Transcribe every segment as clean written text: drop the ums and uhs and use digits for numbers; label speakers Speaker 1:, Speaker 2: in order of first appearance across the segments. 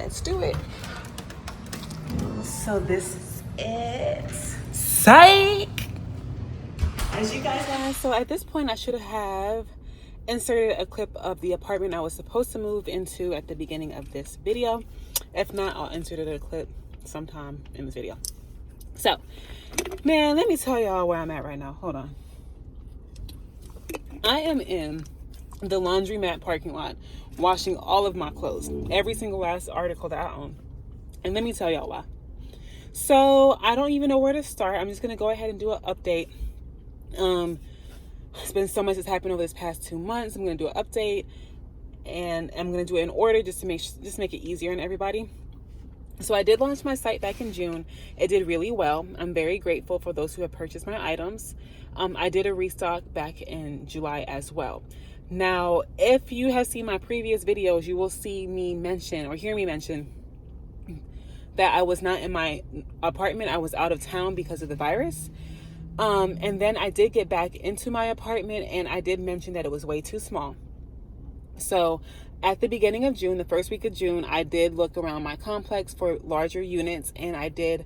Speaker 1: Let's do it. So this is it. Psych! As you guys, so at this point I should have inserted a clip of the apartment I was supposed to move into at the beginning of this video. If not, I'll insert a clip sometime in this video. So, man, let me tell y'all where I'm at right now. Hold on. I am in the laundromat parking lot washing all of my clothes, every single last article that I own. And let me tell y'all why. So I don't even know where to start. I'm just going to go ahead and do an update. It's been so much that's happened over this past 2 months. I'm going to do an update, and I'm going to do it in order just to make it easier on everybody. So I did launch my site back in June. It did really well. I'm very grateful for those who have purchased my items. I did a restock back in July as well. Now, if you have seen my previous videos, you will see me mention or hear me mention that I was not in my apartment. I was out of town because of the virus. And then I did get back into my apartment, and I did mention that it was way too small. So at the beginning of June, the first week of June, I did look around my complex for larger units, and I did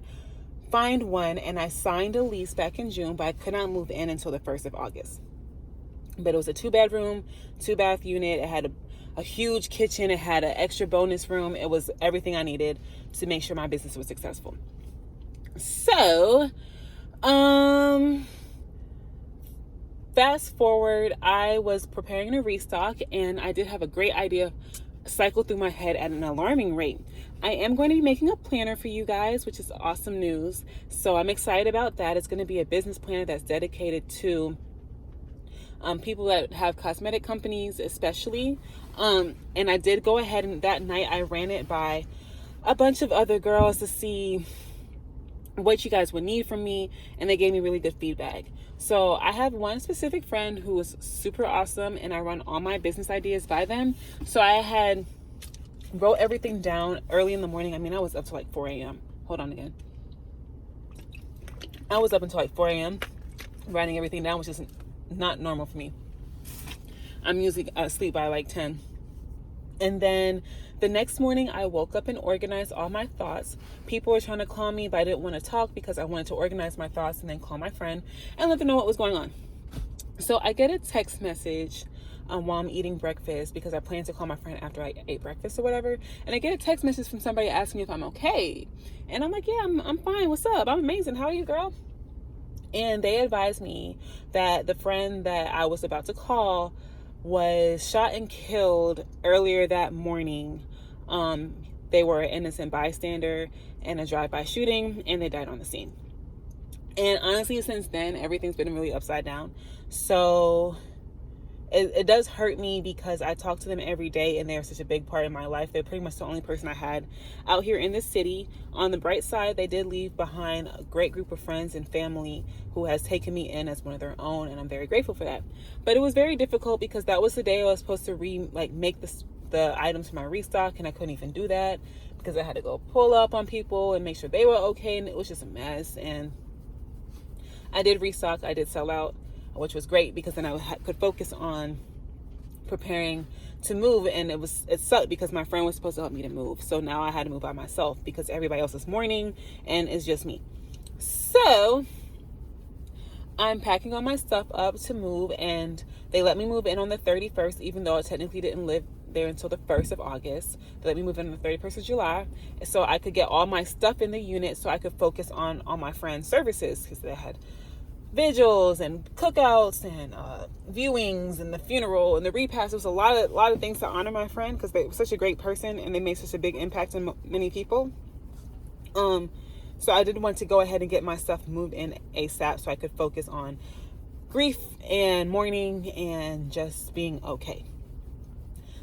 Speaker 1: find one, and I signed a lease back in June, but I could not move in until the 1st of August. But it was a 2-bedroom, 2-bath unit. It had a huge kitchen. It had an extra bonus room. It was everything I needed to make sure my business was successful. So, fast forward, I was preparing to restock, and I did have a great idea cycle through my head at an alarming rate. I am going to be making a planner for you guys, which is awesome news. So I'm excited about that. It's going to be a business planner that's dedicated to people that have cosmetic companies, especially. And I did go ahead, and that night I ran it by a bunch of other girls to see what you guys would need from me, and they gave me really good feedback. So I have one specific friend who is super awesome, and I run all my business ideas by them. So I had wrote everything down early in the morning. I mean, I was up to like 4 a.m. Hold on again. I was up until like 4 a.m. writing everything down, which is not normal for me. I'm usually asleep by like 10. And then the next morning, I woke up and organized all my thoughts. People were trying to call me, but I didn't want to talk because I wanted to organize my thoughts and then call my friend and let them know what was going on. So I get a text message while I'm eating breakfast, because I plan to call my friend after I ate breakfast or whatever. And I get a text message from somebody asking me if I'm okay. And I'm like, yeah, I'm fine. What's up? I'm amazing. How are you, girl? And they advised me that the friend that I was about to call was shot and killed earlier that morning. They were an innocent bystander in a drive-by shooting, and they died on the scene. And honestly, since then, everything's been really upside down. So it does hurt me, because I talk to them every day, and they're such a big part of my life. They're pretty much the only person I had out here in this city. On the bright side, they did leave behind a great group of friends and family who has taken me in as one of their own, and I'm very grateful for that. But it was very difficult, because that was the day I was supposed to make the items for my restock, and I couldn't even do that because I had to go pull up on people and make sure they were okay, and it was just a mess. And I did restock. I did sell out, which was great, because then I could focus on preparing to move. And it sucked because my friend was supposed to help me to move. So now I had to move by myself because everybody else is mourning and it's just me. So I'm packing all my stuff up to move, and they let me move in on the 31st, even though I technically didn't live there until the 1st of August. They let me move in on the 31st of July, so I could get all my stuff in the unit so I could focus on all my friends' services, because they had vigils and cookouts and viewings and the funeral and the repast. There was a lot of things to honor my friend, because they were such a great person and they made such a big impact on many people. So I did want to go ahead and get my stuff moved in ASAP so I could focus on grief and mourning and just being okay.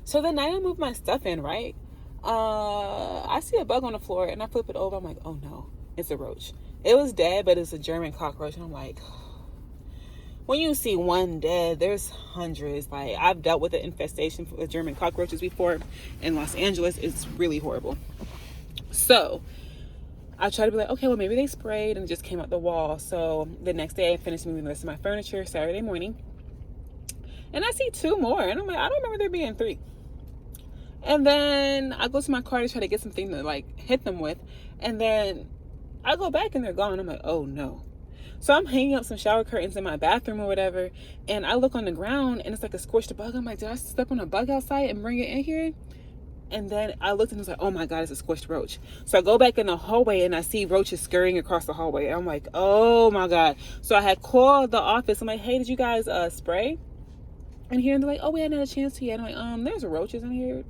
Speaker 1: So the night I moved my stuff in, right, I see a bug on the floor, and I flip it over. I'm like, oh no, it's a roach. It was dead, but it's a German cockroach. And I'm like, when you see one dead, there's hundreds. Like, I've dealt with the infestation with German cockroaches before in Los Angeles. It's really horrible. So I tried to be like, okay, well, maybe they sprayed and it just came out the wall. So the next day I finished moving the rest of my furniture Saturday morning. And I see 2 more. And I'm like, I don't remember there being 3. And then I go to my car to try to get something to like hit them with. And then I go back and they're gone. I'm like, oh no. So I'm hanging up some shower curtains in my bathroom or whatever. And I look on the ground and it's like a scorched bug. I'm like, did I step on a bug outside and bring it in here? And then I looked and was like, oh my God, it's a squished roach. So I go back in the hallway and I see roaches scurrying across the hallway. I'm like, oh my God. So I had called the office. I'm like, hey, did you guys spray in here? And they're like, oh, we hadn't had a chance to yet. I'm like, there's roaches in here.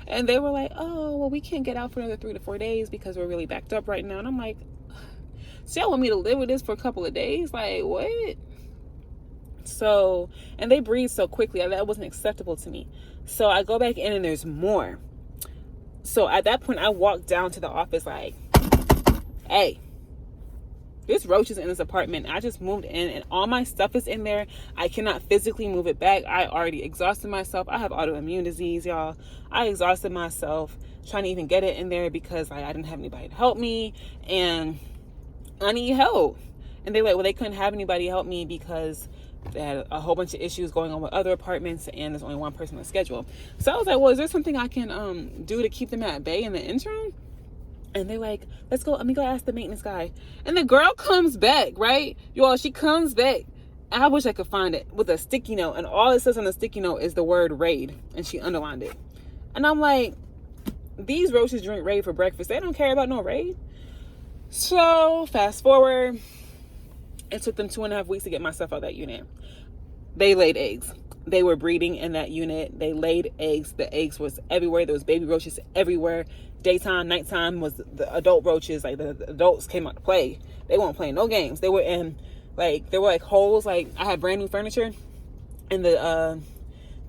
Speaker 1: And they were like, oh, well, we can't get out for another 3 to 4 days because we're really backed up right now. And I'm like, so y'all want me to live with this for a couple of days? Like, what? So, and they breathe so quickly. That wasn't acceptable to me. So I go back in and there's more. So at that point, I walked down to the office like, hey, there's roaches in this apartment. I just moved in and all my stuff is in there. I cannot physically move it back. I already exhausted myself. I have autoimmune disease, y'all. I exhausted myself trying to even get it in there because I didn't have anybody to help me and I need help. And they're like, well, they couldn't have anybody help me because they had a whole bunch of issues going on with other apartments and there's only one person on schedule. So I was like, well, is there something I can do to keep them at bay in the interim? And they're like, let me go ask the maintenance guy. And the girl comes back, right? Y'all, she comes back. I wish I could find it with a sticky note. And all it says on the sticky note is the word Raid. And she underlined it. And I'm like, these roaches drink Raid for breakfast. They don't care about no Raid. So fast forward. It took them 2.5 weeks to get myself out of that unit. They laid eggs. They were breeding in that unit. They laid eggs. The eggs was everywhere. There was baby roaches everywhere. Daytime, nighttime was the adult roaches. Like the adults came out to play. They weren't playing no games. They were in there were like holes. Like I had brand new furniture and the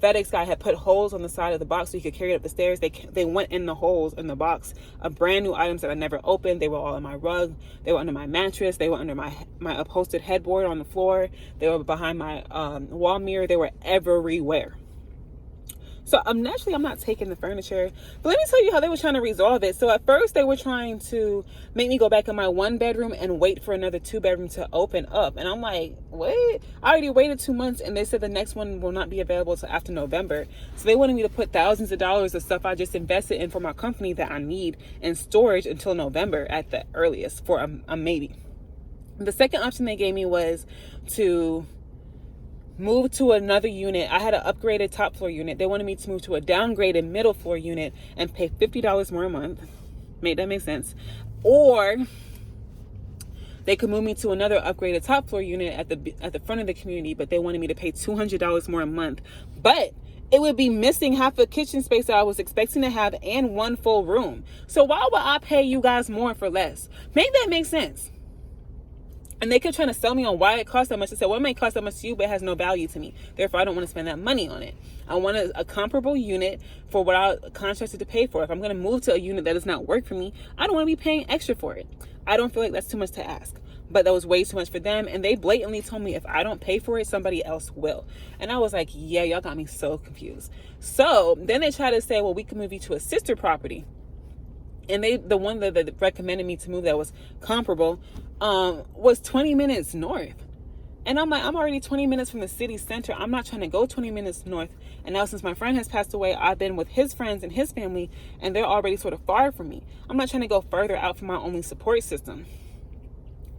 Speaker 1: FedEx guy had put holes on the side of the box so he could carry it up the stairs. They went in the holes in the box of brand new items that I never opened. They were all in my rug. They were under my mattress. They were under my upholstered headboard on the floor. They were behind my wall mirror. They were everywhere. So I'm not taking the furniture. But let me tell you how they were trying to resolve it. So at first they were trying to make me go back in my 1 bedroom and wait for another 2 bedroom to open up. And I'm like, what? I already waited 2 months and they said the next one will not be available until after November. So they wanted me to put thousands of dollars of stuff I just invested in for my company that I need in storage until November at the earliest for a maybe. The second option they gave me was to move to another unit. I had an upgraded top floor unit. They wanted me to move to a downgraded middle floor unit and pay $50 more a month. Made that make sense? Or they could move me to another upgraded top floor unit at the front of the community, but they wanted me to pay $200 more a month. But it would be missing half the kitchen space that I was expecting to have and 1 full room. So why would I pay you guys more for less? Make that make sense? And they kept trying to sell me on why it cost that much. I said, well, it may cost that much to you, but it has no value to me. Therefore, I don't want to spend that money on it. I want a comparable unit for what I contracted to pay for. If I'm going to move to a unit that does not work for me, I don't want to be paying extra for it. I don't feel like that's too much to ask. But that was way too much for them. And they blatantly told me if I don't pay for it, somebody else will. And I was like, yeah, y'all got me so confused. So then they tried to say, well, we can move you to a sister property. And the one that recommended me to move that was comparable was 20 minutes north. And I'm like, I'm already 20 minutes from the city center. I'm not trying to go 20 minutes north. And now since my friend has passed away, I've been with his friends and his family, and they're already sort of far from me. I'm not trying to go further out from my only support system.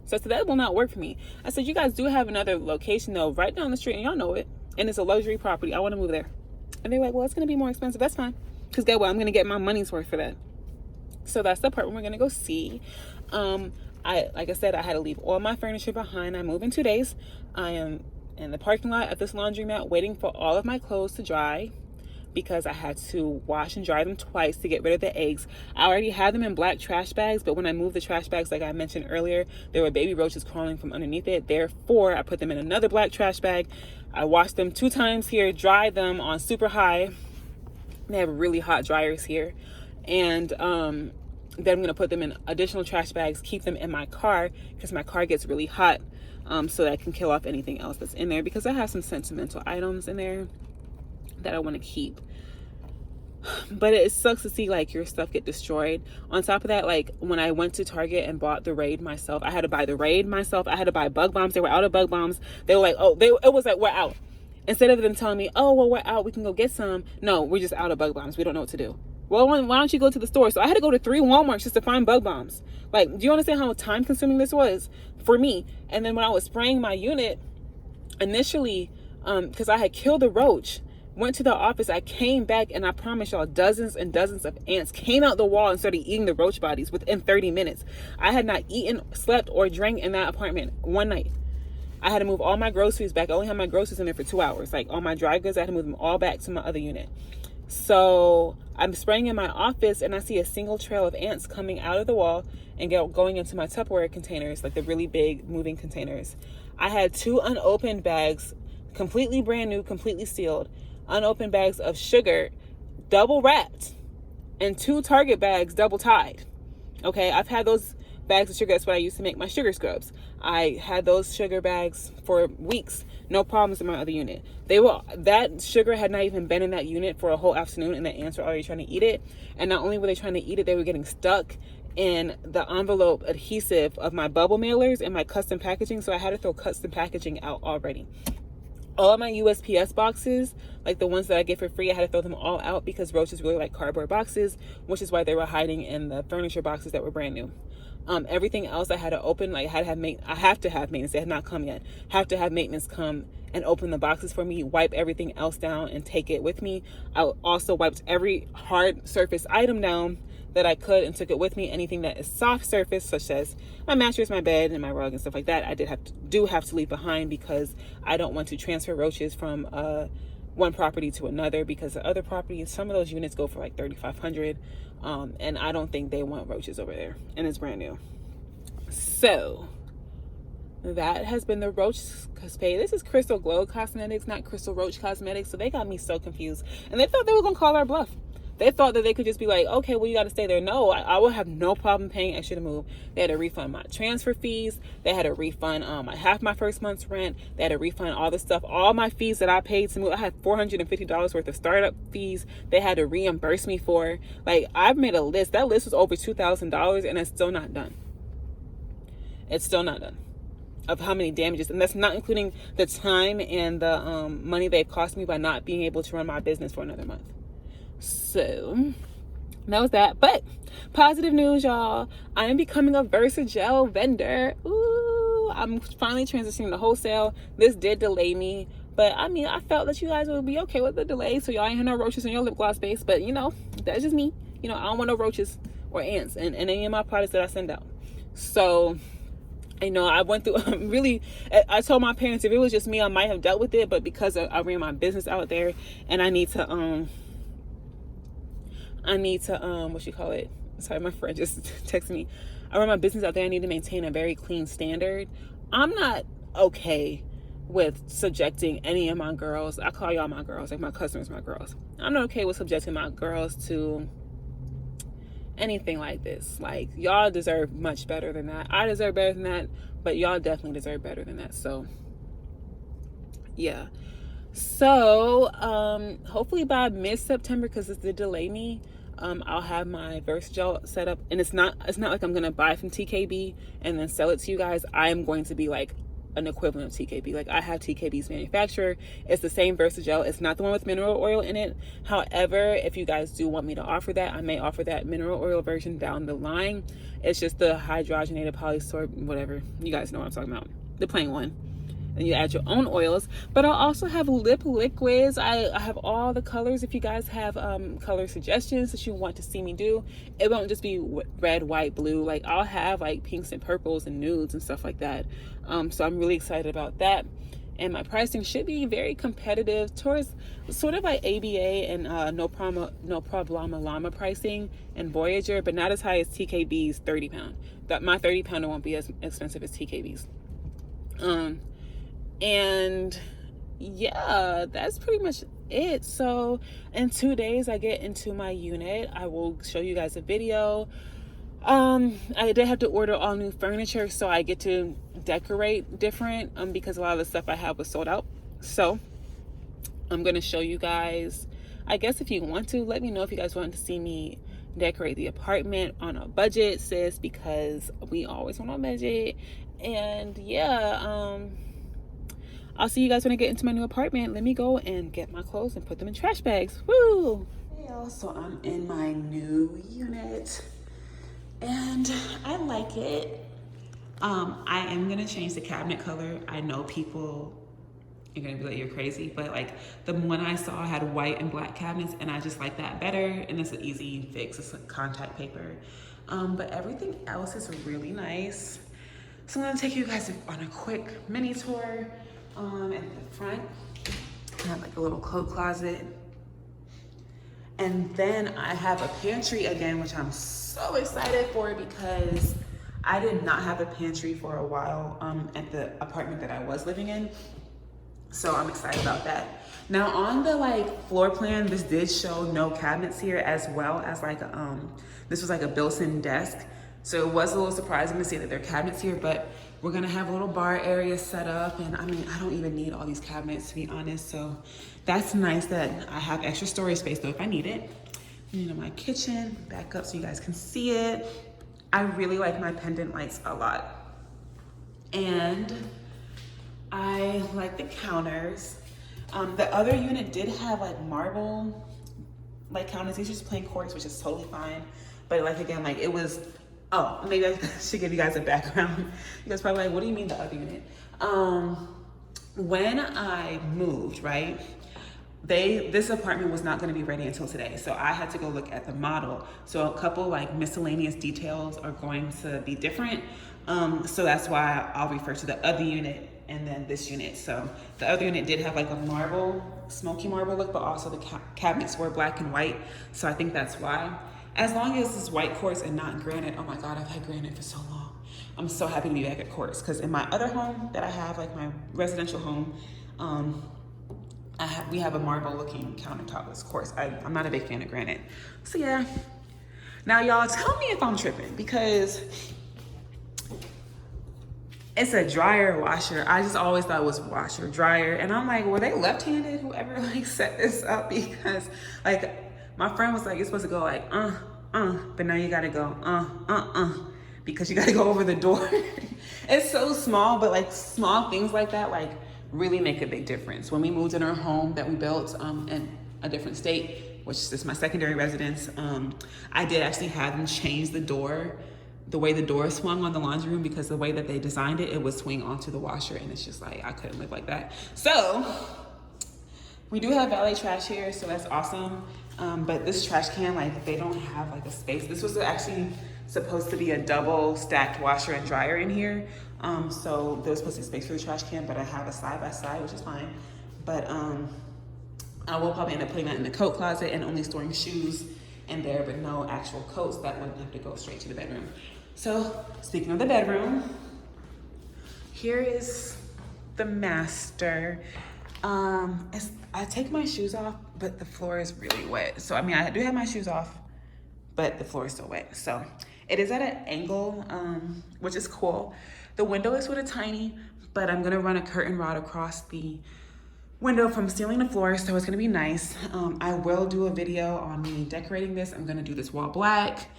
Speaker 1: So I said, that will not work for me. I said, you guys do have another location though, right down the street, and y'all know it. And it's a luxury property. I want to move there. And they're like, well, it's going to be more expensive. That's fine. Because guess what? I'm going to get my money's worth for that. So that's the part we're going to go see. Like I said, I had to leave all my furniture behind. I move in 2 days. I am in the parking lot at this laundromat waiting for all of my clothes to dry because I had to wash and dry them twice to get rid of the eggs. I already had them in black trash bags, but when I moved the trash bags, like I mentioned earlier, there were baby roaches crawling from underneath it. Therefore, I put them in another black trash bag. I washed them 2 times here, dried them on super high. They have really hot dryers here. And then I'm going to put them in additional trash bags, keep them in my car because my car gets really hot, so that I can kill off anything else that's in there because I have some sentimental items in there that I want to keep. But it sucks to see like your stuff get destroyed. On top of that, like when I went to Target and bought the Raid myself, I had to buy the Raid myself. I had to buy bug bombs. They were out of bug bombs. They were like, it was like, we're out. Instead of them telling me, oh, well, we're out, we can go get some. No, we're just out of bug bombs. We don't know what to do. Well, why don't you go to the store? So I had to go to 3 Walmarts just to find bug bombs. Like, do you understand how time consuming this was for me? And then when I was spraying my unit, initially, because I had killed a roach, went to the office, I came back, and I promise y'all, dozens and dozens of ants came out the wall and started eating the roach bodies within 30 minutes. I had not eaten, slept, or drank in that apartment one night. I had to move all my groceries back. I only had my groceries in there for 2 hours. Like, all my dry goods, I had to move them all back to my other unit. So I'm spraying in my office, and I see a single trail of ants coming out of the wall and going into my Tupperware containers, like the really big moving containers. I had 2 unopened bags, completely brand new, completely sealed, unopened bags of sugar, double wrapped, and 2 Target bags double tied. Okay, I've had those bags of sugar. That's what I used to make my sugar scrubs. I had those sugar bags for weeks. No problems in my other unit. That sugar had not even been in that unit for a whole afternoon, and the ants were already trying to eat it. And not only were they trying to eat it, they were getting stuck in the envelope adhesive of my bubble mailers and my custom packaging. So I had to throw custom packaging out already. All of my USPS boxes, like the ones that I get for free, I had to throw them all out because roaches really like cardboard boxes, which is why they were hiding in the furniture boxes that were brand new. Everything else I had to open, like I have to have maintenance. They had not come yet. Have to have maintenance come and open the boxes for me, wipe everything else down and take it with me. I also wiped every hard surface item down that I could and took it with me. Anything that is soft surface, such as my mattress, my bed, and my rug and stuff like that, I do have to leave behind because I don't want to transfer roaches from one property to another, because the other properties, some of those units go for like $3,500, and I don't think they want roaches over there, and it's brand new. So that has been the Roach Cosplay. This is Crystal Glow Cosmetics, not Crystal Roach Cosmetics. So they got me so confused, and they thought they were gonna call our bluff. They thought that they could just be like, okay, well, you got to stay there. No, I will have no problem paying extra to move. They had to refund my transfer fees. They had to refund half my first month's rent. They had to refund all the stuff, all my fees that I paid to move. I had $450 worth of startup fees they had to reimburse me for. Like, I've made a list. That list was over $2,000, and it's still not done. It's still not done of how many damages. And that's not including the time and the money they cost me by not being able to run my business for another month. So that was that. But positive news, y'all. I am becoming a veresagel vendor. Ooh, I'm finally transitioning to wholesale. This did delay me, but I mean, I felt that you guys would be okay with the delay, so y'all ain't have no roaches in your lip gloss base. But you know, that's just me. You know, I don't want no roaches or ants in any of my products that I send out. So, you know, I went through I told my parents if it was just me, I might have dealt with it, but because I ran my business out there, and I need to what you call it? Sorry, my friend just texted me. I run my business out there. I need to maintain a very clean standard. I'm not okay with subjecting any of my girls. I call y'all my girls, like my customers, my girls. I'm not okay with subjecting my girls to anything like this. Like, y'all deserve much better than that. I deserve better than that, but y'all definitely deserve better than that. So, yeah. So, hopefully by mid-September, because this did delay me, I'll have my veresagel set up, and it's not like I'm gonna buy from TKB and then sell it to you guys. I am going to be like an equivalent of TKB. Like, I have TKB's manufacturer. It's the same veresagel. It's not the one with mineral oil in it. However, if you guys do want me to offer that, I may offer that mineral oil version down the line. It's just the hydrogenated polysort, whatever. You guys know what I'm talking about. The plain one. And you add your own oils. But I'll also have lip liquids. I have all the colors. If you guys have color suggestions that you want to see me do, it won't just be red, white, blue. Like, I'll have like pinks and purples and nudes and stuff like that. So I'm really excited about that. And my pricing should be very competitive towards sort of like ABA and no problema llama pricing and Voyager, but not as high as TKB's 30 pound. That my 30 pounder won't be as expensive as TKB's. And yeah, that's pretty much it. So in 2 days I get into my unit. I will show you guys a video. I did have to order all new furniture, so I get to decorate different because a lot of the stuff I have was sold out. So I'm gonna show you guys. I guess if you want to, let me know if you guys want to see me decorate the apartment on a budget, sis, because we always want a budget. And yeah, I'll see you guys when I get into my new apartment. Let me go and get my clothes and put them in trash bags. Woo! Hey y'all, so I'm in my new unit and I like it. I am gonna change the cabinet color. I know people are gonna be like, you're crazy, but like the one I saw had white and black cabinets and I just like that better, and it's an easy fix. It's like contact paper. But everything else is really nice. So I'm gonna take you guys on a quick mini tour. At the front, I have like a little coat closet. And then I have a pantry again, which I'm so excited for because I did not have a pantry for a while at the apartment that I was living in. So I'm excited about that. Now on the like floor plan, this did show no cabinets here, as well as like this was like a built-in desk. So it was a little surprising to see that there are cabinets here, but we're gonna have a little bar area set up. And I mean, I don't even need all these cabinets to be honest. So that's nice that I have extra storage space though if I need it. You know, my kitchen, back up so you guys can see it. I really like my pendant lights a lot. And I like the counters. The other unit did have like marble like counters. These are just plain quartz, which is totally fine. But like again, like it was, oh, maybe I should give you guys a background. You guys probably like, what do you mean the other unit? When I moved, right? This apartment was not gonna be ready until today. So I had to go look at the model. So a couple like miscellaneous details are going to be different. So that's why I'll refer to the other unit and then this unit. So the other unit did have like a marble, smoky marble look, but also the cabinets were black and white. So I think that's why. As long as it's white quartz and not granite. Oh my God, I've had granite for so long. I'm so happy to be back at quartz, because in my other home that I have, like my residential home, we have a marble looking countertop that's quartz. I'm not a big fan of granite. So yeah. Now y'all tell me if I'm tripping, because it's a dryer washer. I just always thought it was washer dryer. And I'm like, were they left-handed, whoever like set this up? Because like my friend was like, you're supposed to go like, but now you gotta go, because you gotta go over the door. It's so small, but like small things like that, like really make a big difference. When we moved in our home that we built in a different state, which is my secondary residence, I did actually have them change the door, the way the door swung on the laundry room, because the way that they designed it, it would swing onto the washer, and it's just like, I couldn't live like that. So we do have valet trash here, so that's awesome. But this trash can, like they don't have like a space. This was actually supposed to be a double stacked washer and dryer in here. So there was supposed to be space for the trash can, but I have a side by side, which is fine. But I will probably end up putting that in the coat closet and only storing shoes in there, but no actual coats that wouldn't have to go straight to the bedroom. So speaking of the bedroom, here is the master. I take my shoes off, but the floor is really wet. So I mean, I do have my shoes off, but the floor is still wet. So it is at an angle, which is cool. The window is sort of tiny, but I'm gonna run a curtain rod across the window from ceiling to floor, so it's gonna be nice. I will do a video on me decorating this. I'm gonna do this wall black.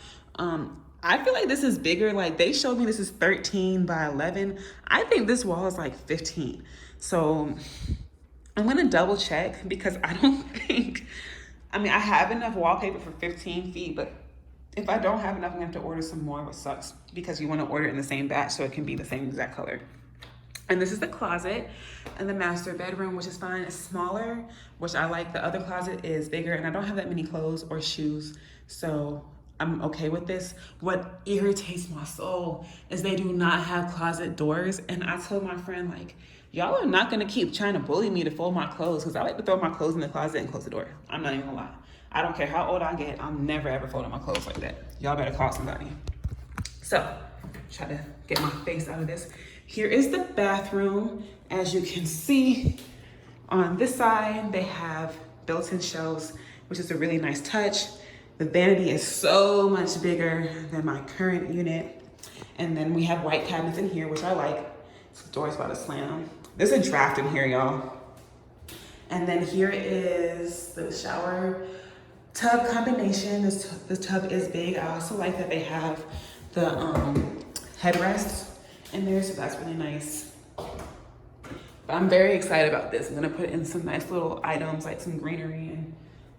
Speaker 1: I feel like this is bigger. Like they showed me this is 13 by 11. I think this wall is like 15. So I'm gonna double check, because I don't think, I mean, I have enough wallpaper for 15 feet, but if I don't have enough, I'm gonna have to order some more, which sucks, because you wanna order it in the same batch so it can be the same exact color. And this is the closet and the master bedroom, which is fine. It's smaller, which I like. The other closet is bigger, and I don't have that many clothes or shoes, so I'm okay with this. What irritates my soul is they do not have closet doors. And I told my friend, like, y'all are not gonna keep trying to bully me to fold my clothes, because I like to throw my clothes in the closet and close the door. I'm not even gonna lie. I don't care how old I get, I'm never ever folding my clothes like that. Y'all better call somebody. So, try to get my face out of this. Here is the bathroom. As you can see, on this side, they have built-in shelves, which is a really nice touch. The vanity is so much bigger than my current unit. And then we have white cabinets in here, which I like. This door's about to slam. There's a draft in here, y'all. And then here is the shower tub combination. This tub is big. I also like that they have the headrests in there, so that's really nice. But I'm very excited about this. I'm gonna put in some nice little items like some greenery and,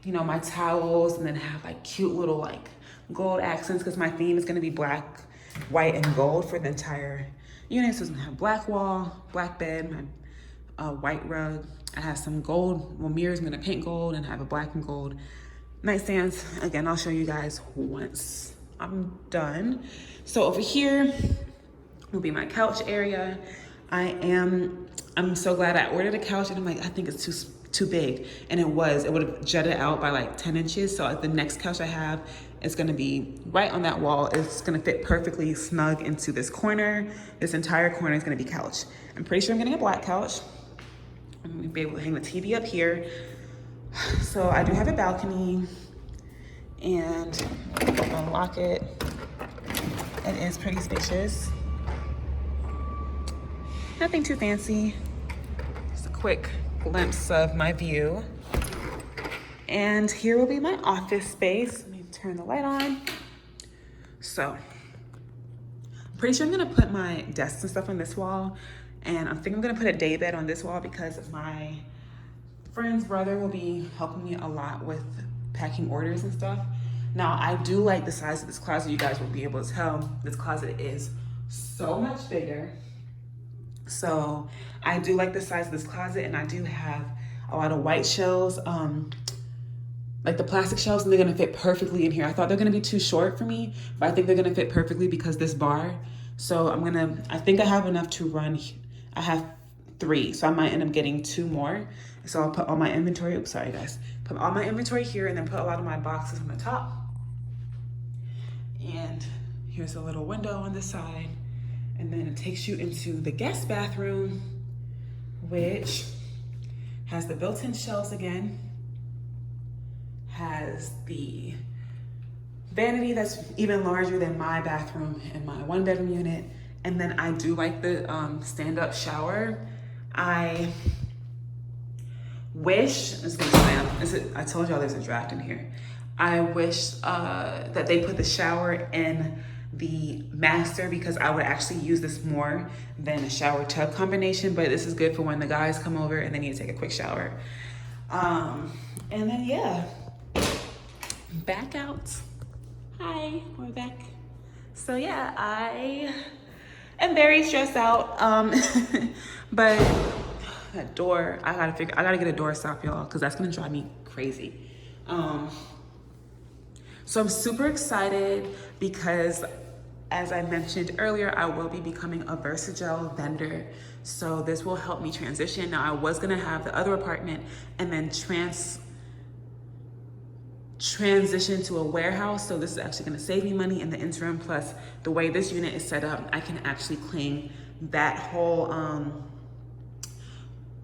Speaker 1: you know, my towels, and then have like cute little like gold accents because my theme is gonna be black, white, and gold for the entire unit. So it's gonna have black wall, black bed, my white rug. I have some gold, well, mirrors, I'm gonna paint gold and have a black and gold nightstands. Again, I'll show you guys once I'm done. So over here will be my couch area. I'm so glad I ordered a couch, and I'm like, I think it's too big. And it would have jutted out by like 10 inches. So the next couch I have is gonna be right on that wall. It's gonna fit perfectly snug into this corner. This entire corner is gonna be couch. I'm pretty sure I'm getting a black couch. I'm gonna be able to hang the TV up here. So I do have a balcony, and unlock it. It is pretty spacious. Nothing too fancy. Just a quick glimpse of my view. And here will be my office space. Let me turn the light on. So, I'm pretty sure I'm gonna put my desks and stuff on this wall. And I think I'm gonna put a day bed on this wall because my friend's brother will be helping me a lot with packing orders and stuff. Now, I do like the size of this closet. You guys will be able to tell this closet is so much bigger. So I do like the size of this closet, and I do have a lot of white shelves, like the plastic shelves, and they're gonna fit perfectly in here. I thought they're gonna be too short for me, but I think they're gonna fit perfectly because this bar. So I think I have enough to run. I have 3, so I might end up getting 2 more. So I'll put all my inventory, oops, sorry guys. Put all my inventory here, and then put a lot of my boxes on the top. And here's a little window on this side. And then it takes you into the guest bathroom, which has the built-in shelves again, has the vanity that's even larger than my bathroom and my 1-bedroom unit. And then I do like the stand-up shower. I wish, I told y'all there's a draft in here. I wish that they put the shower in the master, because I would actually use this more than a shower tub combination, but this is good for when the guys come over and they need to take a quick shower. And then yeah, back out. Hi, we're back. So yeah, I am very stressed out, but that door, I gotta get a door stop, y'all, because that's gonna drive me crazy. So I'm super excited because, as I mentioned earlier, I will be becoming a veresagel vendor. So this will help me transition. Now, I was gonna have the other apartment and then transition to a warehouse. So this is actually gonna save me money in the interim. Plus, the way this unit is set up, I can actually claim that whole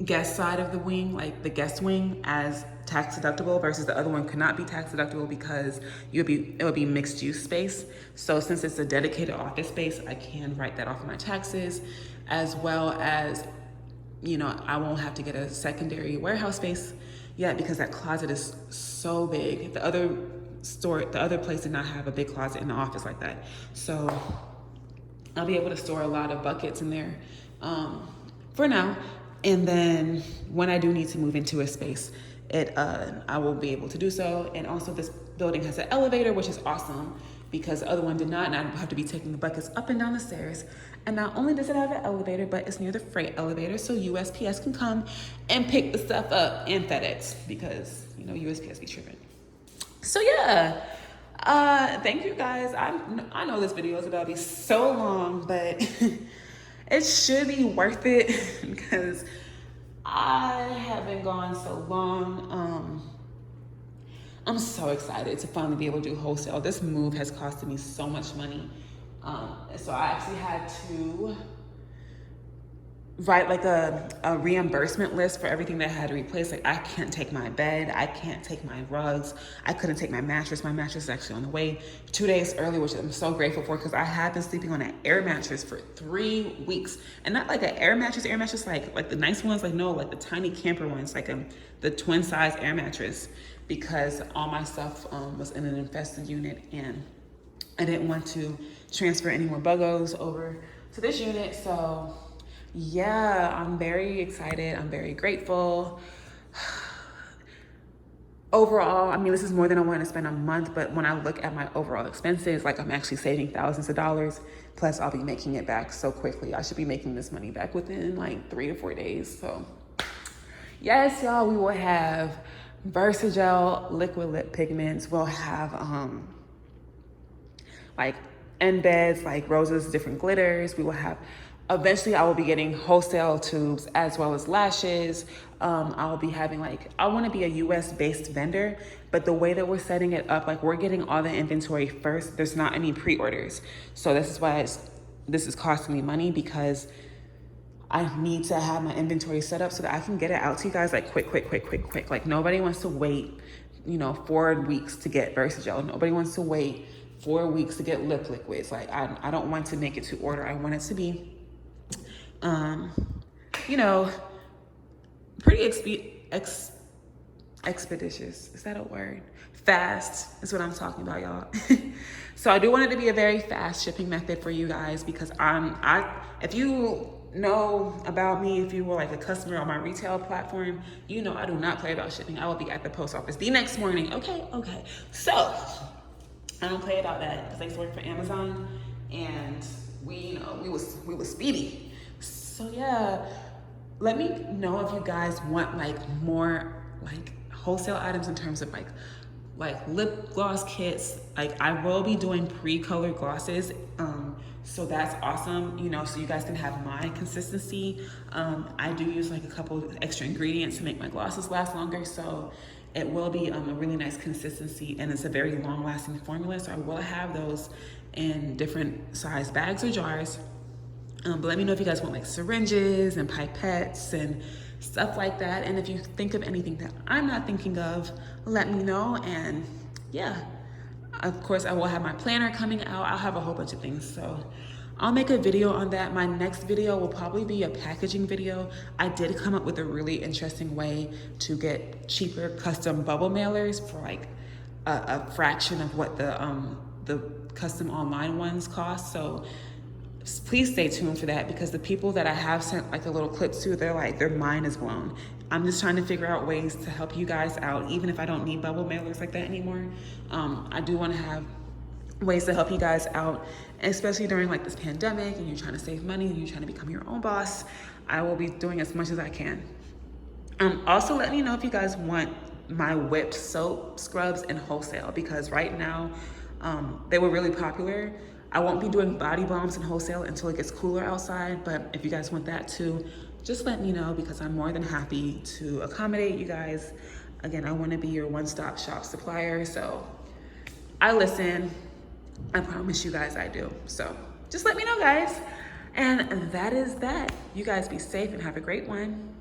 Speaker 1: guest side of the wing, like the guest wing, as tax deductible, versus the other one could not be tax deductible because it would be mixed use space. So since it's a dedicated office space, I can write that off of my taxes, as well as, you know, I won't have to get a secondary warehouse space yet because that closet is so big. The other place did not have a big closet in the office like that. So I'll be able to store a lot of buckets in there for now. And then when I do need to move into a space, I will be able to do so. And also this building has an elevator, which is awesome because the other one did not, and I don't have to be taking the buckets up and down the stairs. And not only does it have an elevator, but it's near the freight elevator, so USPS can come and pick the stuff up, and FedEx, because, you know, USPS be tripping. So yeah, thank you guys. I know this video is about to be so long, but it should be worth it because I have been gone so long. I'm so excited to finally be able to do wholesale. This move has costed me so much money. So I actually had to write like a reimbursement list for everything that I had to replace. Like, I can't take my bed, I can't take my rugs, I couldn't take my mattress. My mattress is actually on the way 2 days early, which I'm so grateful for because I have been sleeping on an air mattress for 3 weeks. And not like an air mattress like the nice ones, like no, like the tiny camper ones, like the twin size air mattress, because all my stuff was in an infested unit and I didn't want to transfer any more buggos over to this unit. So yeah, I'm very excited. I'm very grateful. Overall, I mean, this is more than I want to spend a month, but when I look at my overall expenses, like I'm actually saving thousands of dollars. Plus, I'll be making it back so quickly. I should be making this money back within like 3 to 4 days. So, yes, y'all, we will have veresagel liquid lip pigments. We'll have like embeds, like roses, different glitters. We will have, eventually I will be getting wholesale tubes as well as lashes. I will be having like, I want to be a US based vendor, but the way that we're setting it up, like we're getting all the inventory first. There's not any pre-orders. So this is why this is costing me money, because I need to have my inventory set up so that I can get it out to you guys like quick. Like nobody wants to wait, 4 weeks to get veresagel. Nobody wants to wait 4 weeks to get lip liquids. Like I don't want to make it to order. I want it to be, pretty expeditious. Is that a word? Fast is what I'm talking about, y'all. So I do want it to be a very fast shipping method for you guys, because if you know about me, if you were like a customer on my retail platform, I do not play about shipping. I will be at the post office the next morning. Okay. So I don't play about that because I used to work for Amazon, and we was speedy. So yeah, let me know if you guys want like more like wholesale items in terms of like lip gloss kits. Like I will be doing pre-colored glosses, so that's awesome, so you guys can have my consistency. I do use like a couple extra ingredients to make my glosses last longer, so it will be a really nice consistency, and it's a very long lasting formula. So I will have those in different size bags or jars. But let me know if you guys want like syringes and pipettes and stuff like that. And if you think of anything that I'm not thinking of, let me know. And yeah, of course I will have my planner coming out. I'll have a whole bunch of things. So I'll make a video on that. My next video will probably be a packaging video. I did come up with a really interesting way to get cheaper custom bubble mailers for like a fraction of what the custom online ones cost. So please stay tuned for that, because the people that I have sent like a little clips to, their mind is blown. I'm just trying to figure out ways to help you guys out, even if I don't need bubble mailers like that anymore. I do want to have ways to help you guys out, especially during like this pandemic and you're trying to save money and you're trying to become your own boss. I will be doing as much as I can. Also, let me know if you guys want my whipped soap scrubs in wholesale, because right now they were really popular. I won't be doing body balms in wholesale until it gets cooler outside, but if you guys want that too, just let me know, because I'm more than happy to accommodate you guys. Again, I want to be your one-stop shop supplier, so I listen. I promise you guys I do. So just let me know, guys. And that is that. You guys be safe and have a great one.